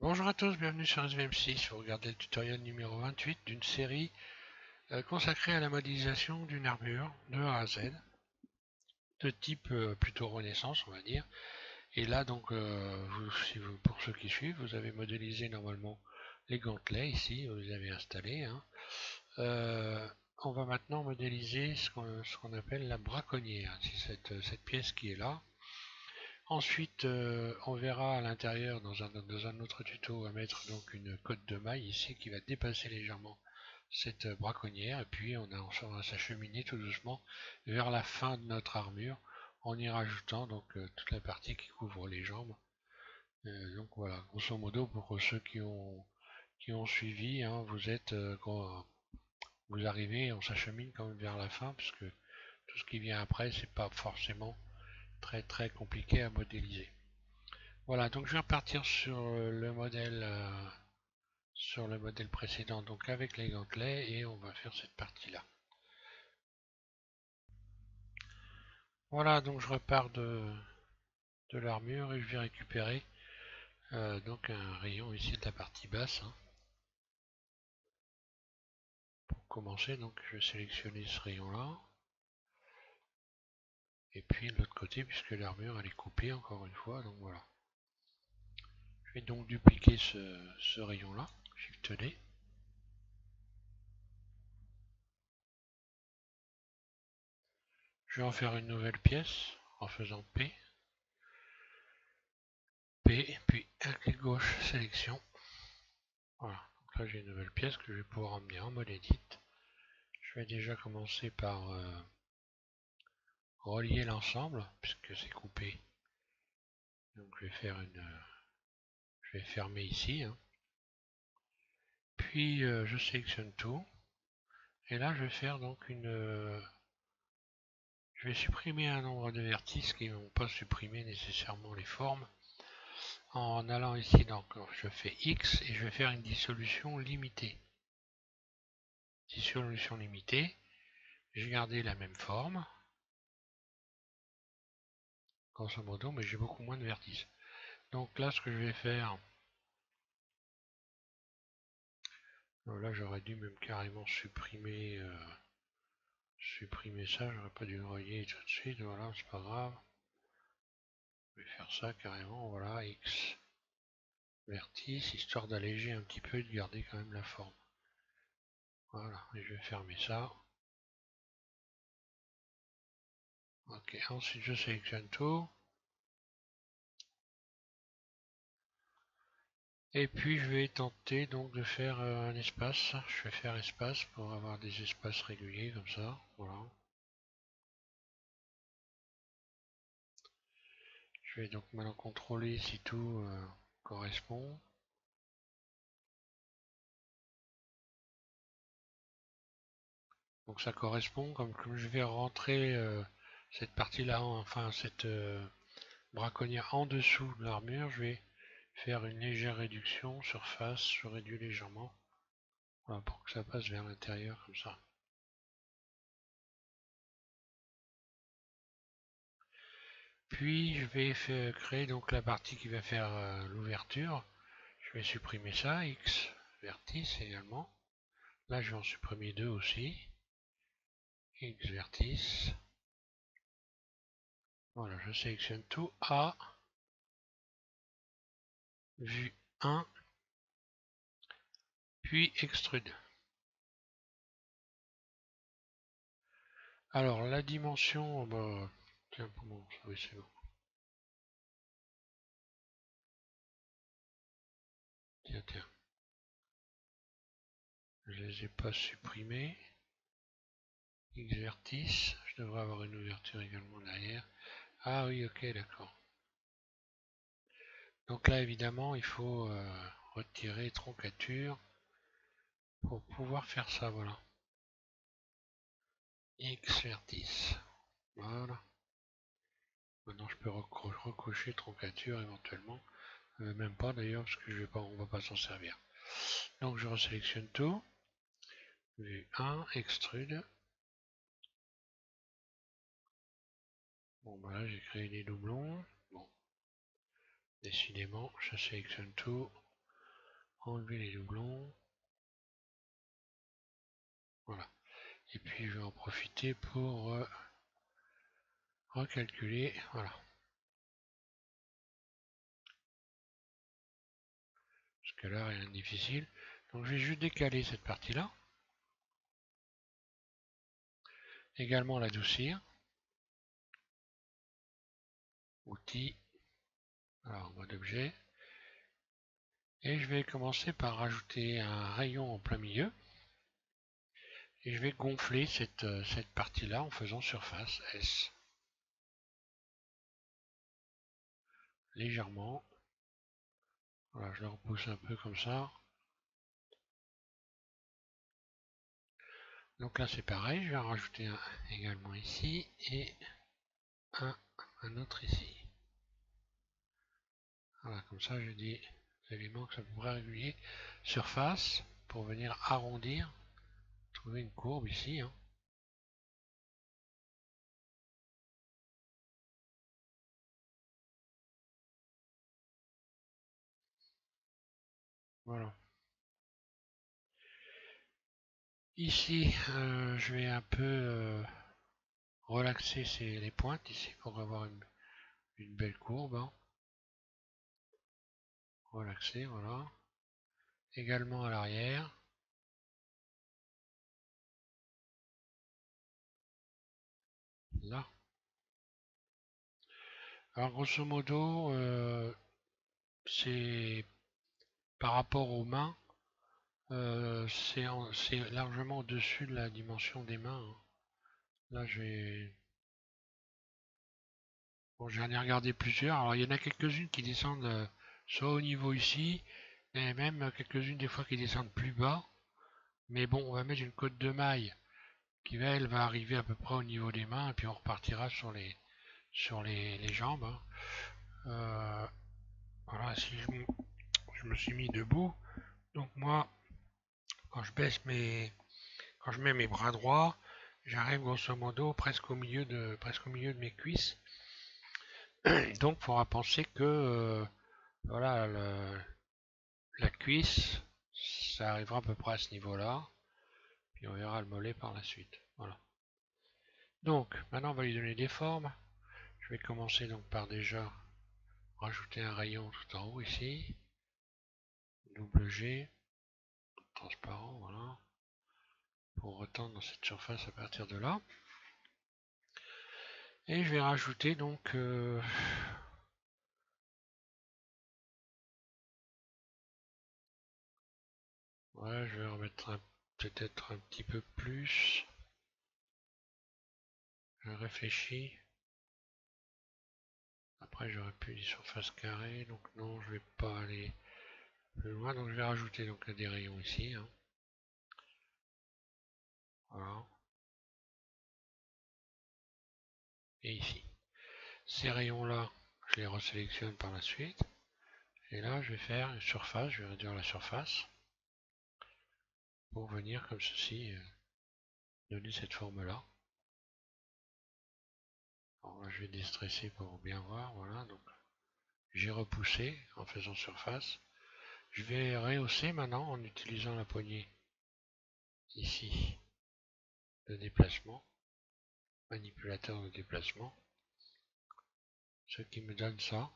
Bonjour à tous, bienvenue sur SVM6. Vous regardez le tutoriel numéro 28 d'une série consacrée à la modélisation d'une armure de A à Z, de type plutôt Renaissance, on va dire. Et là, donc, pour ceux qui suivent, vous avez modélisé normalement les gantelets ici, vous les avez installés, hein. Euh, on va maintenant modéliser ce qu'on appelle la braconnière, c'est cette pièce qui est là. Ensuite, on verra à l'intérieur dans un autre tuto à mettre donc une cotte de maille ici qui va dépasser légèrement cette braconnière, et puis on va s'acheminer tout doucement vers la fin de notre armure en y rajoutant donc toute la partie qui couvre les jambes. Donc voilà, grosso modo pour ceux qui ont suivi, hein, quand vous arrivez, on s'achemine quand même vers la fin puisque tout ce qui vient après c'est pas forcément très très compliqué à modéliser. Voilà, donc je vais repartir sur le modèle précédent, donc avec les gantelets, et on va faire cette partie-là. Voilà, donc je repars de l'armure et je vais récupérer donc un rayon ici de la partie basse, hein. Pour commencer, donc je vais sélectionner ce rayon-là, et puis de l'autre côté, puisque l'armure elle est coupée encore une fois, donc voilà. Je vais donc dupliquer ce rayon-là, Shift D. Je vais en faire une nouvelle pièce en faisant P, puis un clic gauche, sélection. Voilà, donc là j'ai une nouvelle pièce que je vais pouvoir emmener en mode edit. Je vais déjà commencer par relier l'ensemble, puisque c'est coupé. Donc je vais fermer ici, hein. Puis je sélectionne tout. Et là je vais faire donc je vais supprimer un nombre de vertices qui ne vont pas supprimer nécessairement les formes. En allant ici, donc je fais X et je vais faire une dissolution limitée. Dissolution limitée. J'ai gardé la même forme, grosso modo, mais j'ai beaucoup moins de vertices. Donc là, ce que je vais faire, là j'aurais dû même carrément supprimer ça, j'aurais pas dû le relier tout de suite, voilà, c'est pas grave. Je vais faire ça carrément, voilà, X vertice, histoire d'alléger un petit peu et de garder quand même la forme. Voilà, et je vais fermer ça. Ok, ensuite je sélectionne tout. Et puis je vais tenter donc de faire un espace. Je vais faire espace pour avoir des espaces réguliers comme ça. Voilà. Je vais donc maintenant contrôler si tout correspond. Donc ça correspond, comme je vais rentrer cette partie-là, enfin cette braconnière en dessous de l'armure, je vais faire une légère réduction, surface, je réduis légèrement, voilà, pour que ça passe vers l'intérieur comme ça. Puis je vais créer donc la partie qui va faire l'ouverture. Je vais supprimer ça, X vertice également. Là je vais en supprimer deux aussi. X vertice. Voilà, je sélectionne tout. A, vue 1, puis extrude. Alors la dimension, bah, tiens, bon, oui c'est bon. Tiens, tiens, je les ai pas supprimés. X vertice, je devrais avoir une ouverture également derrière. Ah oui, ok, d'accord. Donc là évidemment il faut retirer troncature pour pouvoir faire ça, voilà. X vertice. Voilà. Maintenant je peux recocher troncature éventuellement. Même pas d'ailleurs parce que on va pas s'en servir. Donc je resélectionne tout. Vue 1, extrude. Bon bah là j'ai créé des doublons. Bon, décidément, je sélectionne tout. enlever les doublons. Voilà. Et puis je vais en profiter pour recalculer. Voilà. Parce que là, rien de difficile. Donc je vais juste décaler cette partie-là. Également l'adoucir. Outils. Alors, mode objet. Et je vais commencer par rajouter un rayon en plein milieu. Et je vais gonfler cette partie-là en faisant surface S. Légèrement. Voilà, je le repousse un peu comme ça. Donc là c'est pareil, je vais en rajouter un également ici et un autre ici. Voilà, comme ça j'ai des éléments que ça pourrait régulier. Surface, pour venir arrondir, trouver une courbe ici. Hein. Voilà. Ici, je vais un peu relaxer les pointes ici pour avoir une belle courbe. Hein. Relaxer, voilà. Également à l'arrière. Là. Alors grosso modo, c'est par rapport aux mains, c'est largement au-dessus de la dimension des mains. Hein. Là, bon, j'en ai regardé plusieurs. Alors, il y en a quelques-unes qui descendent soit au niveau ici, et même quelques-unes des fois qui descendent plus bas. Mais bon, on va mettre une cote de maille qui, elle, va arriver à peu près au niveau des mains, et puis on repartira sur les jambes. Hein. Voilà, si je me suis mis debout, donc moi, quand quand je mets mes bras droits, j'arrive grosso modo presque au milieu de mes cuisses. Donc, il faudra penser que voilà, la cuisse, ça arrivera à peu près à ce niveau-là. Puis on verra le mollet par la suite. Voilà. Donc, maintenant, on va lui donner des formes. Je vais commencer donc par déjà rajouter un rayon tout en haut ici. Double G, transparent, voilà. Pour retendre dans cette surface à partir de là. Et je vais rajouter donc ouais, je vais remettre peut-être un petit peu plus. Je réfléchis. Après, j'aurais pu des surfaces carrées, donc non, je vais pas aller plus loin. Donc, je vais rajouter donc des rayons ici. Hein. Voilà. Et ici. Ces rayons-là, je les resélectionne par la suite. Et là, je vais faire une surface. Je vais réduire la surface pour venir comme ceci donner cette forme-là. Alors là, je vais déstresser pour bien voir. Voilà. Donc, j'ai repoussé en faisant surface. Je vais rehausser maintenant en utilisant la poignée ici de déplacement, manipulateur de déplacement, ce qui me donne ça.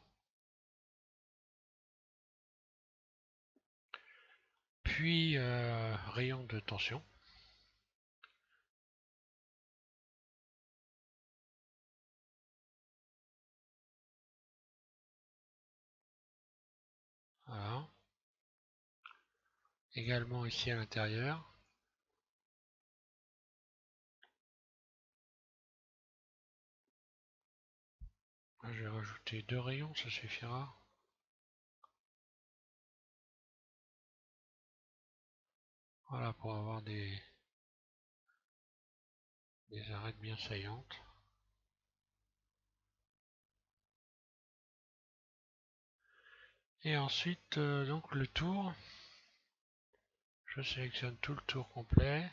Puis rayon de tension. Voilà. Également ici à l'intérieur. Je vais rajouter 2 rayons, ça suffira. Voilà, pour avoir des arêtes bien saillantes. Et ensuite, donc le tour. Je sélectionne tout le tour complet,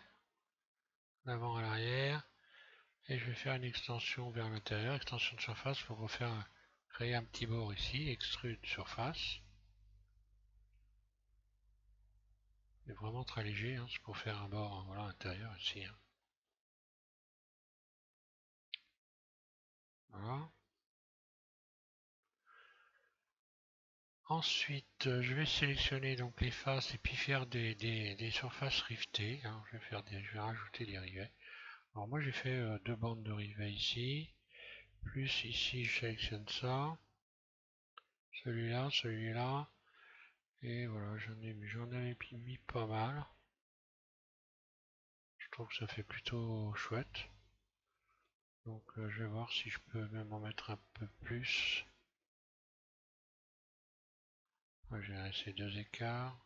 d'avant à l'arrière. Et je vais faire une extension vers l'intérieur, extension de surface pour créer un petit bord ici, extrude surface. vraiment très léger, hein, c'est pour faire un bord voilà, intérieur ici. Hein. Voilà. Ensuite, je vais sélectionner donc les faces et puis faire des surfaces rivetées. Hein. Je vais rajouter des rivets. Alors moi j'ai fait deux bandes de rivets ici. Plus ici je sélectionne ça. Celui-là, celui-là. Et voilà, j'en avais mis pas mal. Je trouve que ça fait plutôt chouette. Donc je vais voir si je peux même en mettre un peu plus. Je vais laisser deux écarts.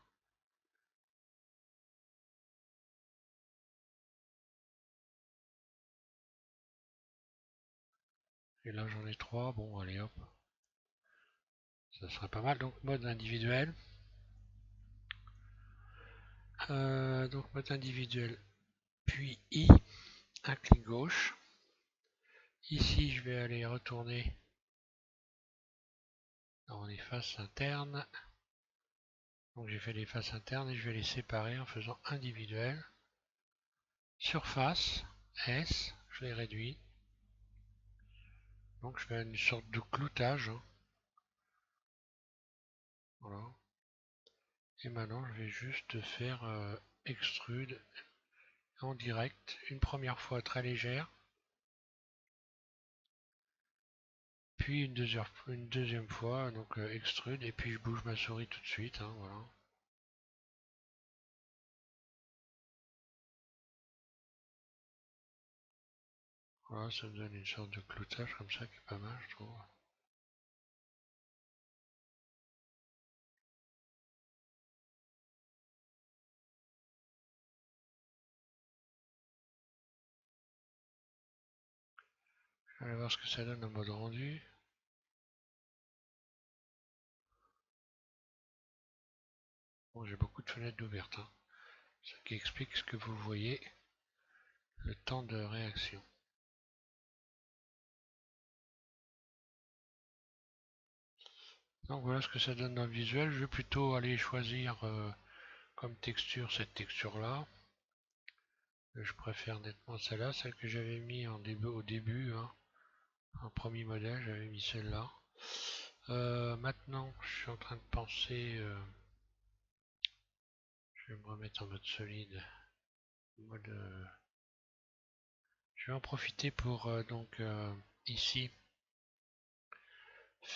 Et là j'en ai trois. Bon allez hop. Ça serait pas mal. Donc mode individuel. Donc mode individuel. Puis I, un clic gauche. Ici je vais aller retourner dans les faces internes. Donc j'ai fait les faces internes et je vais les séparer en faisant individuel. Surface, S, je les réduis. Donc je fais une sorte de cloutage. Hein. Voilà. Et maintenant je vais juste faire extrude en direct, une première fois très légère, puis une deuxième fois, donc extrude, et puis je bouge ma souris tout de suite. Hein, voilà. Voilà, ça me donne une sorte de cloutage comme ça qui est pas mal, je trouve. Je vais aller voir ce que ça donne en mode rendu. Bon, j'ai beaucoup de fenêtres ouvertes, hein, ce qui explique ce que vous voyez, le temps de réaction. Donc voilà ce que ça donne dans le visuel. Je vais plutôt aller choisir comme texture cette texture-là. Je préfère nettement celle-là, celle que j'avais mis au début. Hein. En premier modèle, j'avais mis celle-là. Maintenant, je suis en train de penser. Je vais me remettre en mode solide. Je vais en profiter pour ici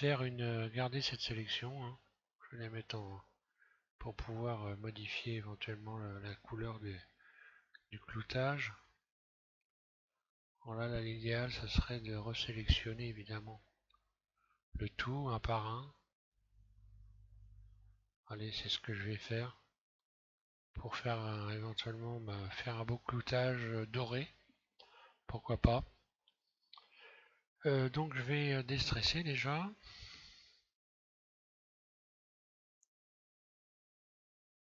garder cette sélection. Hein. Je vais la mettre pour pouvoir modifier éventuellement la couleur du cloutage. Voilà, l'idéal, ça serait de resélectionner évidemment le tout un par un. Allez, c'est ce que je vais faire pour faire éventuellement faire un beau cloutage doré, pourquoi pas. Donc je vais déstresser déjà.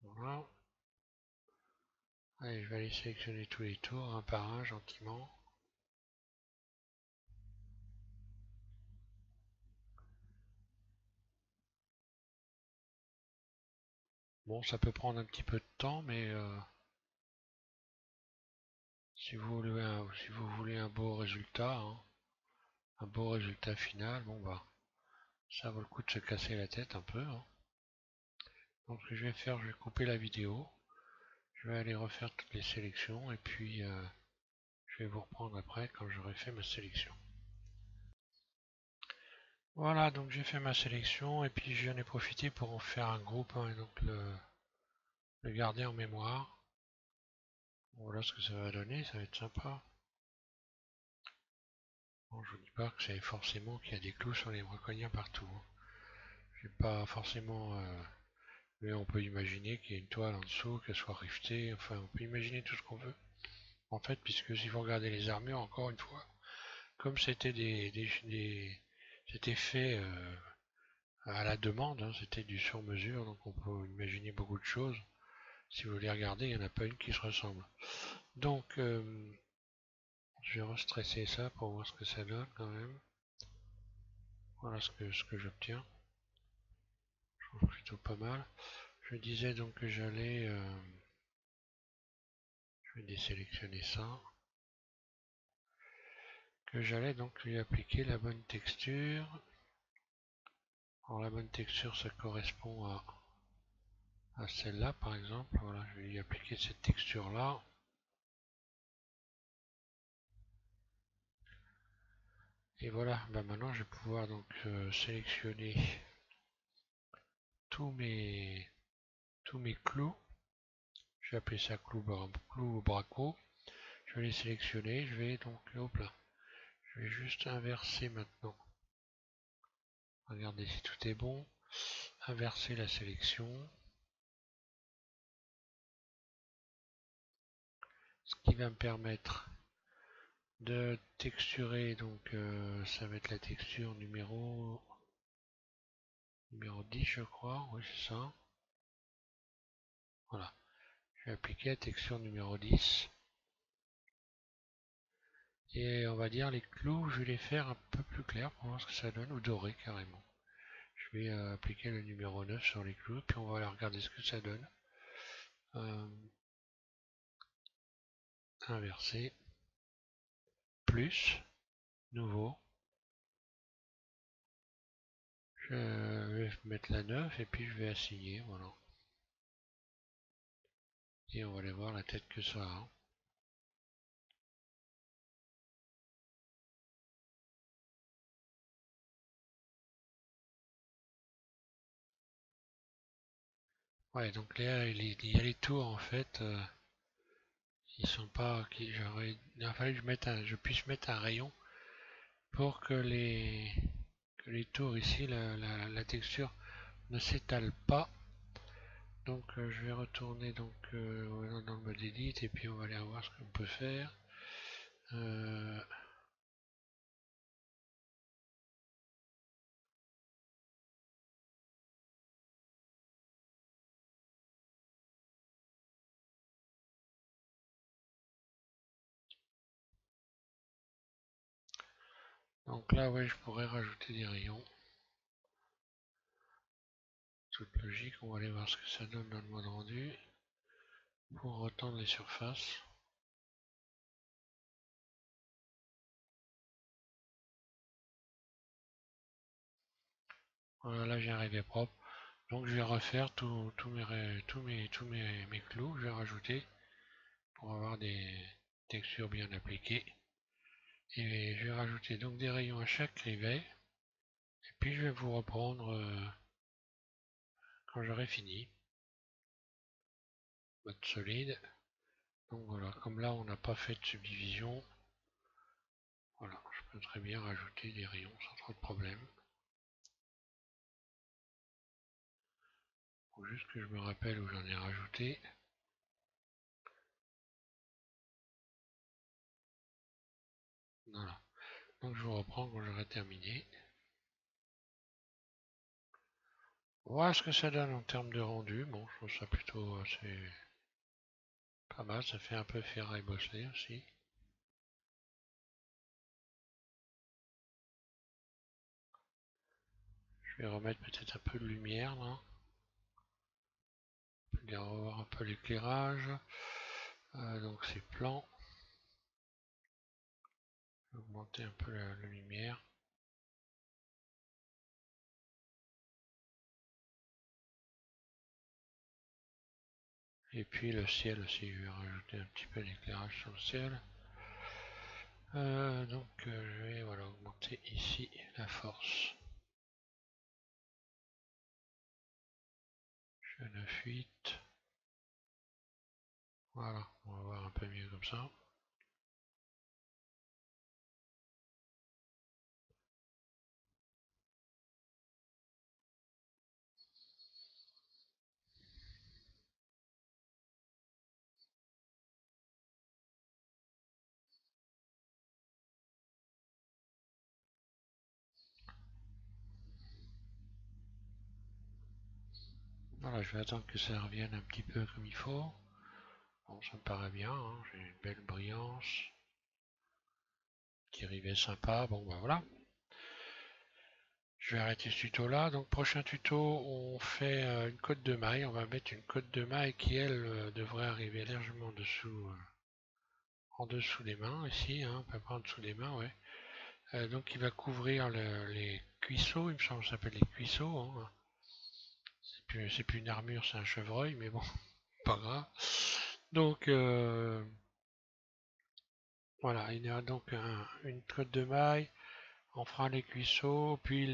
Voilà. Allez, je vais aller sélectionner tous les tours un par un gentiment. Bon, ça peut prendre un petit peu de temps, mais si vous voulez un beau résultat, hein, un beau résultat final, bon bah ça vaut le coup de se casser la tête un peu. Hein. Donc ce que je vais faire, je vais couper la vidéo. Je vais aller refaire toutes les sélections et puis je vais vous reprendre après quand j'aurai fait ma sélection. Voilà, donc j'ai fait ma sélection et puis j'en ai profité pour en faire un groupe hein, et donc le garder en mémoire. Voilà ce que ça va donner, ça va être sympa. Bon, je vous dis pas que c'est forcément qu'il y a des clous sur les braconniers partout. Hein. J'ai pas forcément... mais on peut imaginer qu'il y ait une toile en dessous, qu'elle soit riftée, enfin on peut imaginer tout ce qu'on veut. En fait, puisque si vous regardez les armures, encore une fois, comme c'était c'était fait à la demande, hein, c'était du sur-mesure, donc on peut imaginer beaucoup de choses. Si vous les regardez, il n'y en a pas une qui se ressemble. Donc, je vais restresser ça pour voir ce que ça donne quand même. Voilà ce que j'obtiens. Je trouve plutôt pas mal. Je disais donc que j'allais vais désélectionner ça. Que j'allais donc lui appliquer la bonne texture. Alors la bonne texture, ça correspond à celle-là par exemple. Voilà, je vais lui appliquer cette texture-là. Et voilà, maintenant je vais pouvoir donc sélectionner tous mes clous. Je vais appeler ça clou braco. Je vais les sélectionner. Je vais donc, hop là, je vais juste inverser maintenant. Regardez si tout est bon. Inverser la sélection. Ce qui va me permettre de texturer, donc ça va être la texture numéro 10 je crois, oui c'est ça. Voilà, je vais appliquer la texture numéro 10. Et on va dire les clous, je vais les faire un peu plus clairs pour voir ce que ça donne, ou doré carrément. Je vais appliquer le numéro 9 sur les clous, puis on va aller regarder ce que ça donne. Inverser, plus, nouveau. Je vais mettre la 9 et puis je vais assigner, voilà. Et on va aller voir la tête que ça a. Ouais, donc là, il y a les tours en fait, ils sont pas. Il a fallu que je puisse mettre un rayon pour que les tours ici, la texture ne s'étale pas. Donc je vais retourner donc dans le mode edit et puis on va aller voir ce qu'on peut faire. Donc là, ouais, je pourrais rajouter des rayons. Toute logique, on va aller voir ce que ça donne dans le mode rendu pour retendre les surfaces. Voilà, là j'ai arrivé propre. Donc je vais refaire tous mes clous, je vais rajouter pour avoir des textures bien appliquées. Et je vais rajouter donc des rayons à chaque rivet. Et puis je vais vous reprendre quand j'aurai fini. Mode solide. Donc voilà, comme là on n'a pas fait de subdivision, voilà, je peux très bien rajouter des rayons sans trop de problème. Faut juste que je me rappelle où j'en ai rajouté. Voilà. Donc je vous reprends quand j'aurai terminé. Voilà ce que ça donne en termes de rendu. Bon, je trouve ça plutôt assez pas mal. Ça fait un peu ferraille bosselé aussi. Je vais remettre peut-être un peu de lumière là. Je vais revoir un peu l'éclairage. Donc c'est plan. Je vais augmenter un peu la lumière. Et puis le ciel aussi, je vais rajouter un petit peu d'éclairage sur le ciel. Donc je vais voilà, augmenter ici la force. Je 9,8. Voilà, on va voir un peu mieux comme ça. Voilà, je vais attendre que ça revienne un petit peu comme il faut. Bon, ça me paraît bien, hein. J'ai une belle brillance. Petit rivet sympa, bon bah voilà. Je vais arrêter ce tuto là. Donc prochain tuto, on fait une cotte de maille. On va mettre une cotte de maille qui elle devrait arriver largement dessous en dessous des mains, ici, hein, à peu près en dessous des mains, ouais. Donc il va couvrir les cuisseaux, il me semble que ça s'appelle les cuisseaux, hein. C'est plus une armure, c'est un chevreuil, mais bon, pas grave. Donc voilà, il y a donc une cotte de maille, on fera les cuisseaux, puis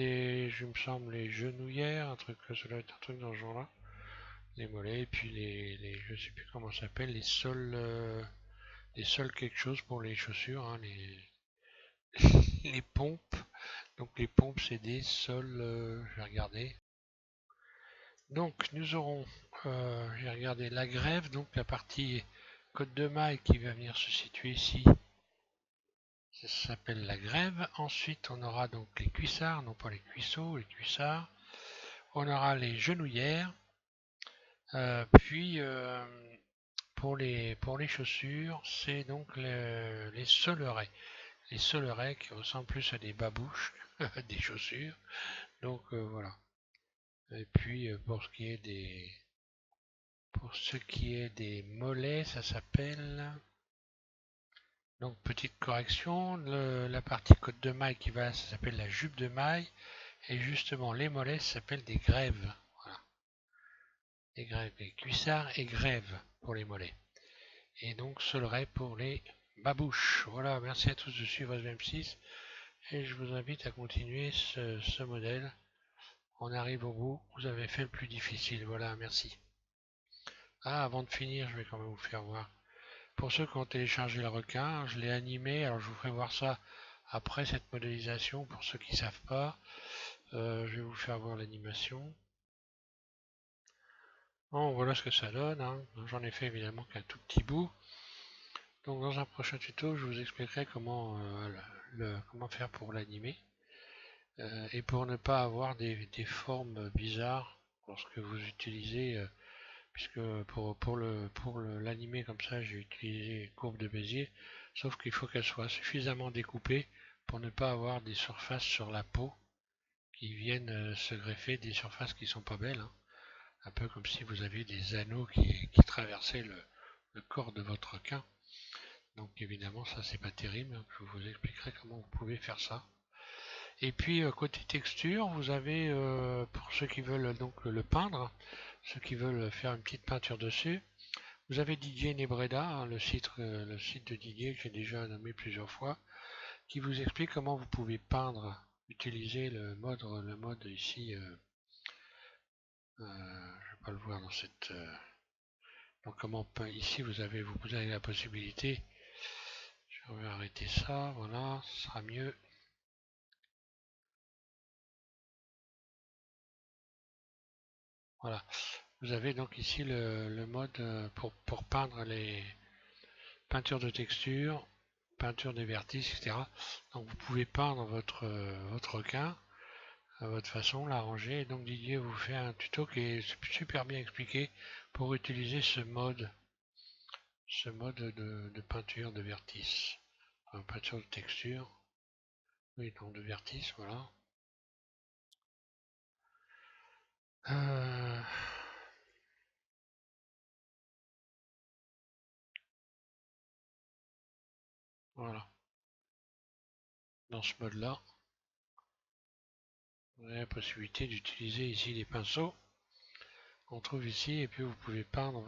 je me semble les genouillères, ça doit être un truc dans ce genre-là. Les mollets, et puis je sais plus comment ça s'appelle, les sols quelque chose pour les chaussures, hein, les pompes. Donc les pompes c'est des sols, je vais regarder. Donc nous aurons, j'ai regardé la grève, donc la partie côte de maille qui va venir se situer ici, ça s'appelle la grève. Ensuite on aura donc les cuissards, non pas les cuisseaux, les cuissards. On aura les genouillères, puis pour les chaussures, c'est donc les solerets. Les solerets qui ressemblent plus à des babouches, des chaussures. Donc voilà. Et puis pour ce qui est des mollets, ça s'appelle. Donc petite correction, la partie côte de maille qui va, ça s'appelle la jupe de maille, et justement les mollets s'appellent des grèves. Voilà. Des grèves, les cuissards et grèves pour les mollets. Et donc solerait pour les babouches. Voilà, merci à tous de suivre SM6 et je vous invite à continuer ce modèle. On arrive au bout, vous avez fait le plus difficile. Voilà, merci. Ah, avant de finir, je vais quand même vous faire voir. Pour ceux qui ont téléchargé le requin, je l'ai animé, alors je vous ferai voir ça après cette modélisation. Pour ceux qui ne savent pas, je vais vous faire voir l'animation. Bon, voilà ce que ça donne, hein. J'en ai fait évidemment qu'un tout petit bout. Donc dans un prochain tuto, je vous expliquerai comment faire pour l'animer. Et pour ne pas avoir des formes bizarres lorsque vous utilisez, puisque pour l'animer comme ça, j'ai utilisé une courbe de Bézier, sauf qu'il faut qu'elle soit suffisamment découpée pour ne pas avoir des surfaces sur la peau qui viennent se greffer, des surfaces qui sont pas belles, hein. Un peu comme si vous aviez des anneaux qui traversaient le corps de votre requin. Donc évidemment ça c'est pas terrible, je vous expliquerai comment vous pouvez faire ça. Et puis côté texture, vous avez pour ceux qui veulent donc le peindre, ceux qui veulent faire une petite peinture dessus, vous avez Didier Nebreda, hein, le site de Didier que j'ai déjà nommé plusieurs fois, qui vous explique comment vous pouvez peindre, utiliser le mode ici, je ne vais pas le voir dans cette. Donc comment ici vous avez la possibilité. Je vais arrêter ça, voilà, ce sera mieux. Voilà. Vous avez donc ici le mode pour peindre les peintures de texture, peinture des vertices, etc. Donc vous pouvez peindre votre requin à votre façon, l'arranger. Et donc Didier vous fait un tuto qui est super bien expliqué pour utiliser ce mode de peinture de vertice. Enfin, peinture de texture. Oui, donc de vertice, voilà. Euh, voilà. Dans ce mode-là, vous avez la possibilité d'utiliser ici les pinceaux qu'on trouve ici, et puis vous pouvez peindre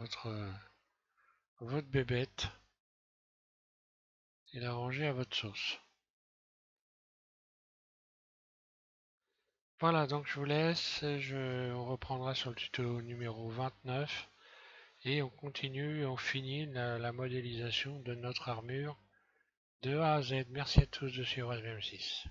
votre bébête et l'arranger à votre sauce. Voilà, donc je vous laisse, on reprendra sur le tuto numéro 29 et on continue et on finit la modélisation de notre armure de A à Z. Merci à tous de suivre SM6.